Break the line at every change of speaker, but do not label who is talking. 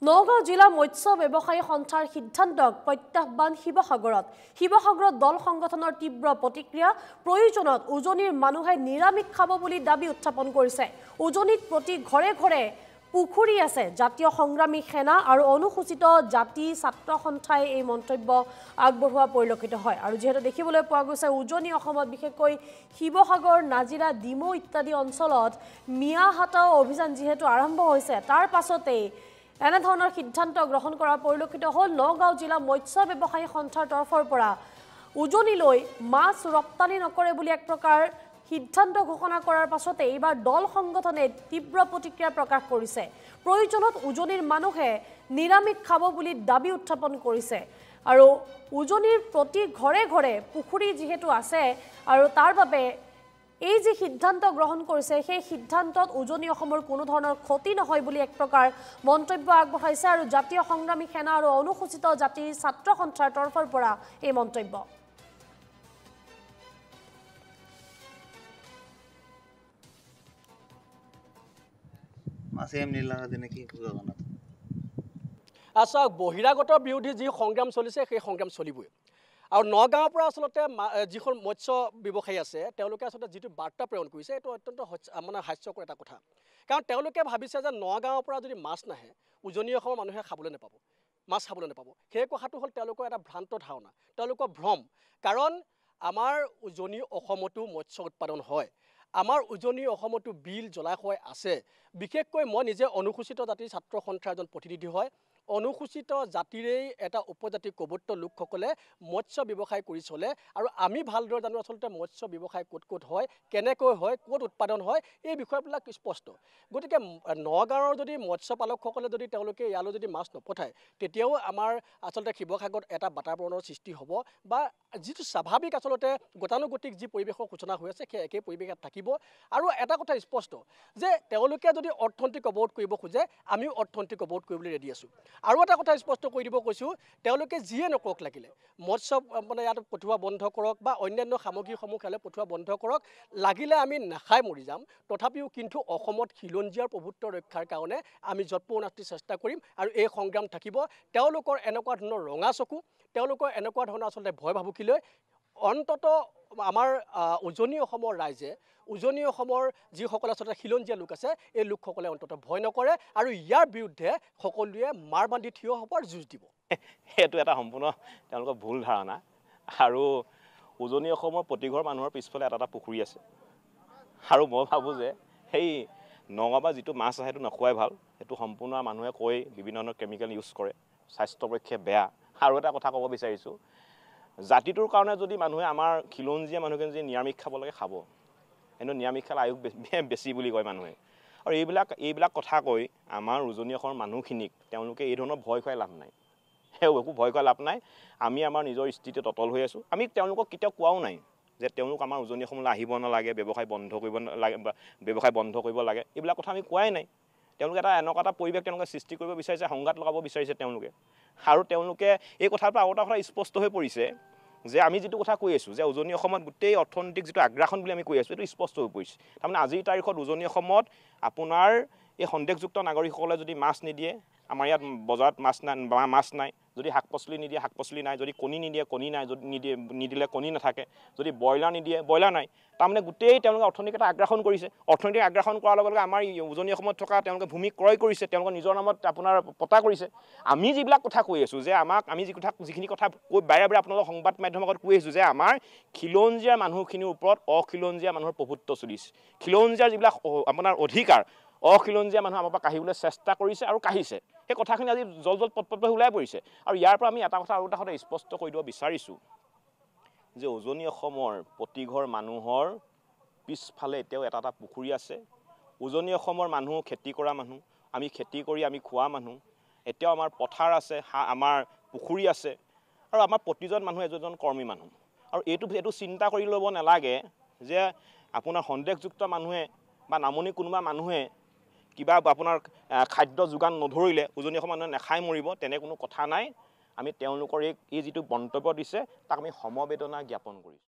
নগাঁও জিলা মৎস্য ব্যৱসায়ী সন্থাৰ সিদ্ধান্তক প্ৰত্যাহ্বান শিৱসাগৰত দল সংগঠনৰ তীব্ৰ প্ৰতিক্ৰিয়া প্ৰয়োজনত উজনিৰ মানুহে নিৰামিষ খাব বুলি দাবী উত্থাপন কৰিছে উজনিত প্ৰতি ঘৰে ঘৰে পুখুৰী আছে জাতীয় সংগ্ৰামী সেনা আৰু অনুসূচিত জাতি ছাত্ৰ সন্থাই এই মন্তব্য আগবঢ়োৱা পৰিলক্ষিত হয় আৰু যেহেতু দেখিবলৈ পোৱা গৈছে উজনি অসমত বিশেষকৈ শিৱসাগৰ নাজিৰা ডিমৌ ইত্যাদি অঞ্চলত মিয়াহাটাও অভিযান যেহেতু আৰম্ভ হৈছে তাৰ পাছতেই এনেধৰণৰ সিদ্ধান্ত গ্ৰহণ কৰা পৰিলক্ষিত হ'ল নগাঁও জিলা মৎস্য ব্যৱসায়ী সন্থাৰ তৰফৰ পৰা উজনিলৈ মাছ ৰপ্তানি নকৰে বুলি এক প্ৰকাৰ সিদ্ধান্ত ঘোষণা কৰাৰ পাছতে এইবাৰ দল সংগঠনে তীব্ৰ প্ৰতিক্ৰিয়া প্ৰকাশ কৰিছে প্ৰয়োজনত উজনিৰ মানুহে নিৰামিষ খাব বুলি দাবী উত্থাপন কৰিছে আৰু উজনিৰ প্ৰতি ঘৰে ঘৰে পুখুৰী যেহেতু আছে আৰু তাৰ বাবে এই যে সিদ্ধান্ত গ্ৰহণ কৰিছে সেই সিদ্ধান্তত উজনি অসমৰ কোনো ধৰণৰ ক্ষতি নহয় বুলি এক প্ৰকাৰ মন্তব্য আগবঢ়াইছে আৰু জাতীয় সংগ্ৰামী সেনা আৰু অনুসূচিত জাতিৰ ছাত্ৰ সন্থাৰ তৰফৰ পৰা এই মন্তব্য
আচ্ছা বহিৰাগত বিৰোধী যি সংগ্ৰাম চলিছে সেই সংগ্ৰাম চলিবই আৰু নগাঁৱৰ পৰা আচলতে যিখন মৎস্য ব্যৱসায়ী আছে তেওঁলোকে আচলতে যিটো বাৰ্তা প্ৰেৰণ কৰিছে এইটো অত্যন্ত মানে হাস্যকৰ এটা কথা কাৰণ তেওঁলোকে ভাবিছে যে নগাঁৱৰ পৰা যদি মাছ নাহে উজনি অসমৰ মানুহে খাবলৈ নাপাব মাছ খাবলৈ নাপাব সেই কথাটো হ'ল তেওঁলোকৰ এটা ভ্ৰান্ত ধাৰণা তেওঁলোকৰ ভ্ৰম কাৰণ আমাৰ উজনি অসমতো মৎস্য উৎপাদন হয় আমাৰ উজনি অসমতো বিল জলাশয় আছে বিশেষকৈ মই নিজে অনুসূচিত জাতিৰ ছাত্ৰ সন্থাৰ এজন প্ৰতিনিধি হয় অনুসূচিত জাতিৰেই এটা উপজাতি কবৰ্ত লোকসকলে মৎস্য ব্যৱসায় কৰি চলে আৰু আমি ভালদৰে জানো আচলতে মৎস্য ব্যৱসায় ক'ত ক'ত হয় কেনেকৈ হয় ক'ত উৎপাদন হয় এই বিষয়বিলাক স্পষ্ট গতিকে নগাঁৱৰ যদি মৎস্য পালকসকলে যদি তেওঁলোকে ইয়ালৈ যদি মাছ নপঠায় তেতিয়াও আমাৰ আচলতে শিৱসাগৰত এটা বাতাবৰণৰ সৃষ্টি হ'ব বা যিটো স্বাভাৱিক আচলতে গতানুগতিক যি পৰিৱেশৰ সূচনা হৈ আছে সেই একেই পৰিৱেশত থাকিব আৰু এটা কথা স্পষ্ট যে তেওঁলোকে যদি অৰ্থনৈতিক অৱৰোধ কৰিব খোজে আমিও অৰ্থনৈতিক অৱৰোধ কৰিবলৈ ৰেডি আছোঁ আৰু এটা কথা স্পষ্ট কৰি দিব কৈছোঁ তেওঁলোকে যিয়ে নকৰক লাগিলে মৎস্য মানে ইয়াত পঠোৱা বন্ধ কৰক বা অন্যান্য সামগ্ৰীসমূহ ইয়ালৈ পঠোৱা বন্ধ কৰক লাগিলে আমি নাখাই মৰি যাম তথাপিও কিন্তু অসমত খিলঞ্জীয়াৰ প্ৰভুত্ব ৰক্ষাৰ কাৰণে আমি যৎপৰোনাস্তি চেষ্টা কৰিম আৰু এই সংগ্ৰাম থাকিব তেওঁলোকৰ এনেকুৱা ধৰণৰ ৰঙা চকু তেওঁলোকৰ এনেকুৱা ধৰণৰ আচলতে ভয় ভাবুকিলৈ অন্তত আমাৰ উজনি অসমৰ ৰাইজে উজনি অসমৰ যিসকল আচলতে খিলঞ্জীয়া লোক আছে এই লোকসকলে অন্তত ভয় নকৰে আৰু ইয়াৰ বিৰুদ্ধে সকলোৱে মাৰ বান্ধি থিয় হ'ব আৰু যুঁজ দিব
সেইটো এটা সম্পূৰ্ণ তেওঁলোকৰ ভুল ধাৰণা আৰু উজনি অসমৰ প্ৰতিঘৰ মানুহৰ পিছফালে এটা পুখুৰী আছে আৰু মই ভাবোঁ যে সেই নগাঁৱৰ পৰা যিটো মাছ আহে সেইটো নোখোৱাই ভাল সেইটো সম্পূৰ্ণ মানুহে কৈ বিভিন্ন ধৰণৰ কেমিকেল ইউজ কৰে স্বাস্থ্যৰ পক্ষে বেয়া আৰু এটা কথা ক'ব বিচাৰিছোঁ জাতিটোৰ কাৰণে যদি মানুহে আমাৰ খিলঞ্জীয়া মানুহখিনি যদি নিৰামিষ খাব লাগে খাব কিন্তু নিৰামিষ খালে আয়ুস বেছি বুলি কয় মানুহে আৰু এইবিলাক কথা কৈ আমাৰ উজনি অসমৰ মানুহখিনিক তেওঁলোকে এই ধৰণৰ ভয় খুৱাই লাভ নাই একো ভয় খুৱাই লাভ নাই আমি আমাৰ নিজৰ স্থিতিত অটল হৈ আছোঁ আমি তেওঁলোকক কেতিয়াও কোৱাও নাই যে তেওঁলোক আমাৰ উজনি অসমলৈ আহিব নালাগে ব্যৱসায় বন্ধ কৰিব নালাগে বা ব্যৱসায় বন্ধ কৰিব লাগে এইবিলাক কথা আমি কোৱাই নাই তেওঁলোকে এনেকুৱা এটা পৰিৱেশ তেওঁলোকে সৃষ্টি কৰিব বিচাৰিছে সংঘাত লগাব বিচাৰিছে তেওঁলোকে আৰু তেওঁলোকে এই কথাৰ পৰা আৰু এটা কথা স্পষ্ট হৈ পৰিছে যে আমি যিটো কথা কৈ আছোঁ যে উজনি অসমত গোটেই অৰ্থনৈতিক যিটো আগ্ৰাসন বুলি আমি কৈ আছোঁ এইটো স্পষ্ট হৈ পৰিছে তাৰমানে আজিৰ তাৰিখত উজনি অসমত আপোনাৰ এই সন্দেহযুক্ত নাগৰিকসকলে যদি মাছ নিদিয়ে আমাৰ ইয়াত বজাৰত মাছ নাই যদি শাক পাচলি নিদিয়ে শাক পাচলি নাই যদি কণী নিদিয়ে কণী নাই যদি নিদিলে কণী নাথাকে যদি ব্ৰইলাৰ নিদিয়ে ব্ৰইলাৰ নাই তাৰমানে গোটেই তেওঁলোকে অৰ্থনৈতিক এটা আগ্ৰাসন কৰিছে অৰ্থনৈতিক আগ্ৰাসন কৰাৰ লগে লগে আমাৰ উজনি অসমত থকা তেওঁলোকে ভূমি ক্ৰয় কৰিছে তেওঁলোকৰ নিজৰ নামত আপোনাৰ পতা কৰিছে আমি যিবিলাক কথা কৈ আছোঁ যে আমি যিখিনি কথা কৈ বাৰে বাৰে আপোনালোকৰ সংবাদ মাধ্যমৰ আগত কৈ আছোঁ যে আমাৰ খিলঞ্জীয়া মানুহখিনিৰ ওপৰত অখিলঞ্জীয়া মানুহৰ প্ৰভুত্ব চলিছে খিলঞ্জীয়াৰ যিবিলাক আপোনাৰ অধিকাৰ অখিলঞ্জীয়া মানুহ আমাৰ পৰা কাঢ়িবলৈ চেষ্টা কৰিছে আৰু কাঢ়িছে সেই কথাখিনি আজি জল পটপটভাৱে ওলাই পৰিছে আৰু ইয়াৰ পৰা আমি এটা কথা আৰু এটা কথা স্পষ্ট কৰি দিব বিচাৰিছোঁ যে উজনি অসমৰ প্ৰতিঘৰ মানুহৰ পিছফালে এতিয়াও এটা পুখুৰী আছে উজনি অসমৰ মানুহ খেতি কৰা মানুহ আমি খেতি কৰি আমি খোৱা মানুহ এতিয়াও আমাৰ পথাৰ আছে আমাৰ পুখুৰী আছে আৰু আমাৰ প্ৰতিজন মানুহ এজন কৰ্মী মানুহ আৰু এইটো চিন্তা কৰি ল'ব নালাগে যে আপোনাৰ সন্দেহযুক্ত মানুহে বা নামনি কোনোবা মানুহে কিবা আপোনাৰ খাদ্য যোগান নধৰিলে উজনি অসমৰ মানুহে নাখাই মৰিব তেনে কোনো কথা নাই আমি তেওঁলোকৰ এই যিটো মন্তব্য দিছে তাক আমি সমবেদনা জ্ঞাপন কৰিছোঁ